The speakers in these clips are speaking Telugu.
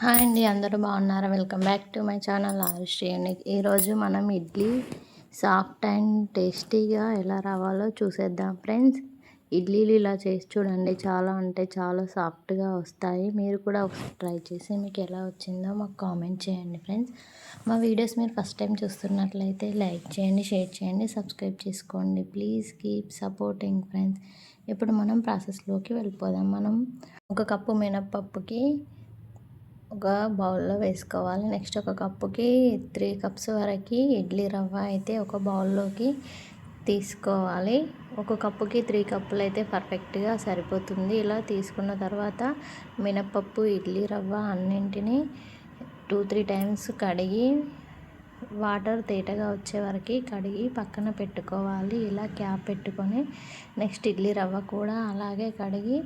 హాయ్ అండి, అందరూ బాగున్నారా? Welcome back to my channel Arushri అండి. ఈరోజు మనం ఇడ్లీ సాఫ్ట్ అండ్ టేస్టీగా ఎలా రావాలో చూసేద్దాం ఫ్రెండ్స్. ఇడ్లీలు ఇలా చేసి చూడండి, చాలా అంటే చాలా సాఫ్ట్గా వస్తాయి. మీరు కూడా ఒకసారి ట్రై చేసి మీకు ఎలా వచ్చిందో మాకు కామెంట్ చేయండి ఫ్రెండ్స్. మా వీడియోస్ మీరు ఫస్ట్ టైం చూస్తున్నట్లయితే లైక్ చేయండి, షేర్ చేయండి, సబ్స్క్రైబ్ చేసుకోండి. Please keep supporting friends. ఇప్పుడు మనం ప్రాసెస్లోకి వెళ్ళిపోదాం. మనం 1 కప్పు మినప్పప్పుకి ఒక బౌల్లో వేసుకోవాలి. నెక్స్ట్ ఒక కప్పుకి 3 కప్స్ వరకు ఇడ్లీ రవ్వ అయితే ఒక బౌల్లోకి తీసుకోవాలి. ఒక కప్పుకి 3 కప్పులు అయితే పర్ఫెక్ట్గా సరిపోతుంది. ఇలా తీసుకున్న తర్వాత మినపప్పు, ఇడ్లీ రవ్వ అన్నింటినీ 2-3 టైమ్స్ కడిగి వాటర్ తేటగా వచ్చే వరకు కడిగి పక్కన పెట్టుకోవాలి. ఇలా క్యాప్ పెట్టుకొని నెక్స్ట్ ఇడ్లీ రవ్వ కూడా అలాగే కడిగి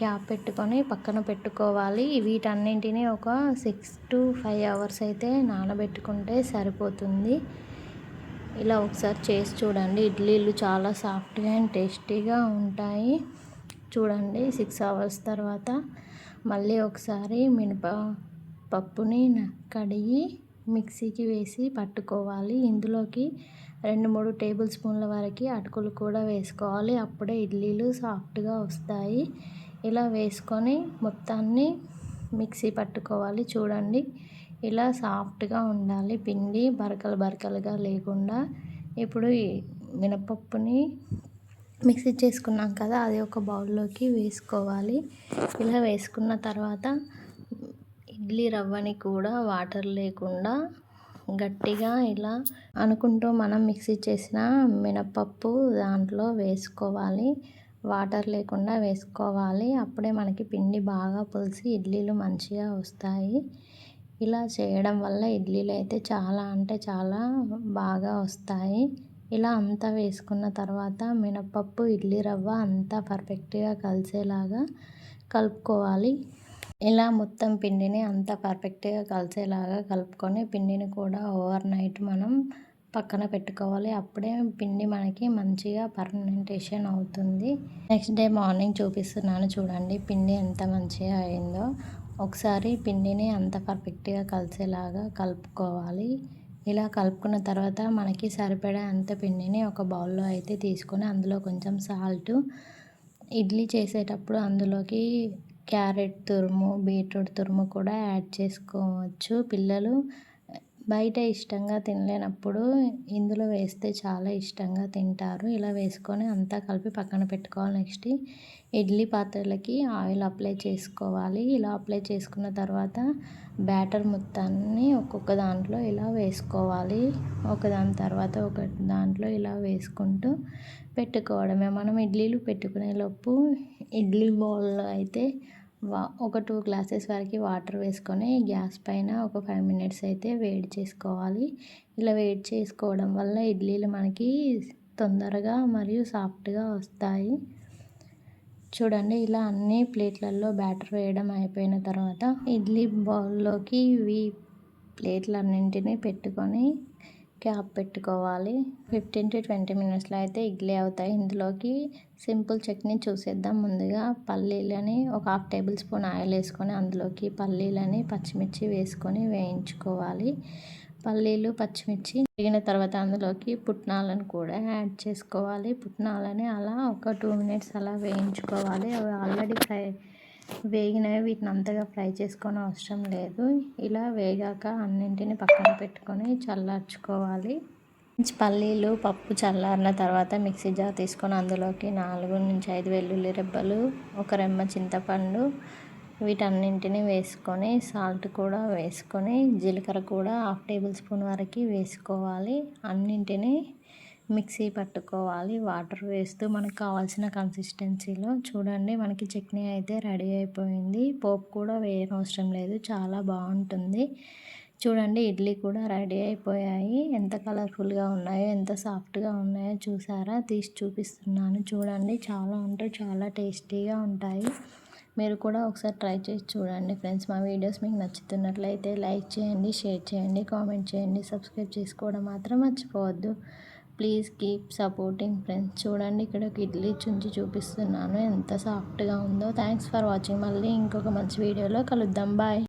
క్యాప్ పెట్టుకొని పక్కన పెట్టుకోవాలి. వీటన్నింటినీ ఒక 6 to 5 అవర్స్ అయితే నానబెట్టుకుంటే సరిపోతుంది. ఇలా ఒకసారి చేసి చూడండి. ఇడ్లీలు చాలా సాఫ్ట్గా అండ్ టేస్టీగా ఉంటాయి. చూడండి, 6 అవర్స్ తర్వాత మళ్ళీ ఒకసారి మినపప్పుని కడిగి మిక్సీకి వేసి పట్టుకోవాలి. ఇందులోకి 2-3 టేబుల్ స్పూన్ల వరకు అటుకులు కూడా వేసుకోవాలి. అప్పుడే ఇడ్లీలు సాఫ్ట్గా వస్తాయి. ఇలా వేసుకొని మొత్తాన్ని మిక్సీ పట్టుకోవాలి. చూడండి, ఇలా సాఫ్ట్గా ఉండాలి పిండి, బరకలుగా లేకుండా. ఇప్పుడు ఈ మినపప్పుని మిక్సీ చేసుకున్నాం కదా, అది ఒక బౌల్లోకి వేసుకోవాలి. ఇలా వేసుకున్న తర్వాత ఇడ్లీ రవ్వని కూడా వాటర్ లేకుండా గట్టిగా ఇలా అనుకుంటూ మనం మిక్సీ చేసిన మినపప్పు దాంట్లో వేసుకోవాలి. వాటర్ లేకుండా వేసుకోవాలి. అప్పుడే మనకి పిండి బాగా పులిసి ఇడ్లీలు మంచిగా వస్తాయి. ఇలా చేయడం వల్ల ఇడ్లీలు అయితే చాలా అంటే చాలా బాగా వస్తాయి. ఇలా అంతా వేసుకున్న తర్వాత మినపప్పు, ఇడ్లీ రవ్వ అంతా పర్ఫెక్ట్గా కలిసేలాగా కలుపుకోవాలి. ఇలా మొత్తం పిండిని అంతా పర్ఫెక్ట్గా కలిసేలాగా కలుపుకొని పిండిని కూడా ఓవర్ నైట్ మనం పక్కన పెట్టుకోవాలి. అప్పుడే పిండి మనకి మంచిగా ఫర్మెంటేషన్ అవుతుంది. నెక్స్ట్ డే మార్నింగ్ చూపిస్తున్నాను చూడండి, పిండి ఎంత మంచిగా అయిందో. ఒకసారి పిండిని అంత పర్ఫెక్ట్గా కలిసేలాగా కలుపుకోవాలి. ఇలా కలుపుకున్న తర్వాత మనకి సరిపడే అంత పిండిని ఒక బౌల్లో అయితే తీసుకొని అందులో కొంచెం సాల్ట్, ఇడ్లీ చేసేటప్పుడు అందులోకి క్యారెట్ తురుము, బీట్రూట్ తురుము కూడా యాడ్ చేసుకోవచ్చు. పిల్లలు బయట ఇష్టంగా తినలేనప్పుడు ఇందులో వేస్తే చాలా ఇష్టంగా తింటారు. ఇలా వేసుకొని అంతా కలిపి పక్కన పెట్టుకోవాలి. నెక్స్ట్ ఇడ్లీ పాత్రలకి ఆయిల్ అప్లై చేసుకోవాలి. ఇలా అప్లై చేసుకున్న తర్వాత బ్యాటర్ మొత్తాన్ని ఒక్కొక్క దాంట్లో ఇలా వేసుకోవాలి. ఒకదాని తర్వాత ఒక దాంట్లో ఇలా వేసుకుంటూ పెట్టుకోవడమే. మనం ఇడ్లీలు పెట్టుకునే లోపు ఇడ్లీ బౌల్లో అయితే ఒక 2 గ్లాసెస్ వరకు వాటర్ వేసుకొని గ్యాస్ పైన ఒక 5 minutes అయితే వేడి చేసుకోవాలి. ఇలా వేడి చేసుకోవడం వల్ల ఇడ్లీలు మనకి తొందరగా మరియు సాఫ్ట్గా వస్తాయి. చూడండి, ఇలా అన్ని ప్లేట్లలో బ్యాటర్ వేయడం అయిపోయిన తర్వాత ఇడ్లీ బౌల్లోకి ఇవి ప్లేట్లన్నింటినీ పెట్టుకొని క్యాప్ పెట్టుకోవాలి. 15 to 20 minutesలో అయితే ఇడ్లీ అవుతాయి. ఇందులోకి సింపుల్ చట్నీ చూసేద్దాం. ముందుగా పల్లీలని ఒక 1/2 టేబుల్ స్పూన్ ఆయిల్ వేసుకొని అందులోకి పల్లీలని, పచ్చిమిర్చి వేసుకొని వేయించుకోవాలి. పల్లీలు, పచ్చిమిర్చి వేగిన తర్వాత అందులోకి పుట్నాలను కూడా యాడ్ చేసుకోవాలి. పుట్నాలని అలా ఒక 2 minutes అలా వేయించుకోవాలి. అవి ఆల్రెడీ వేగినవి, వీటిని అంతగా ఫ్రై చేసుకొని అవసరం లేదు. ఇలా వేగాక అన్నింటిని పక్కన పెట్టుకొని చల్లార్చుకోవాలి. పల్లీలు, పప్పు చల్లారిన తర్వాత మిక్సీ జార్ తీసుకొని అందులోకి 4-5 వెల్లుల్లి రెబ్బలు, ఒక రెమ్మ చింతపండు, వీటన్నింటిని వేసుకొని సాల్ట్ కూడా వేసుకొని జీలకర్ర కూడా 1/2 టేబుల్ స్పూన్ వరకు వేసుకోవాలి. అన్నింటినీ మిక్సీ పట్టుకోవాలి వాటర్ వేస్తూ మనకు కావాల్సిన కన్సిస్టెన్సీలో. చూడండి, మనకి చట్నీ అయితే రెడీ అయిపోయింది. పోపు కూడా వేయనవసరం లేదు, చాలా బాగుంటుంది. చూడండి, ఇడ్లీ కూడా రెడీ అయిపోయాయి. ఎంత కలర్ఫుల్గా ఉన్నాయో, ఎంత సాఫ్ట్గా ఉన్నాయో చూసారా? తీసి చూపిస్తున్నాను చూడండి. చాలా అంటే చాలా టేస్టీగా ఉంటాయి. మీరు కూడా ఒకసారి ట్రై చేసి చూడండి ఫ్రెండ్స్. మా వీడియోస్ మీకు నచ్చుతున్నట్లయితే లైక్ చేయండి, షేర్ చేయండి, కామెంట్ చేయండి, సబ్స్క్రైబ్ చేసుకోవడం మాత్రం మర్చిపోవద్దు. Please keep supporting friends. చూడండి, ఇక్కడ ఒక ఇడ్లీ చుంచి చూపిస్తున్నాను ఎంత సాఫ్ట్గా ఉందో. Thanks for watching. మళ్ళీ ఇంకొక మంచి వీడియోలో కలుద్దాం. బాయ్.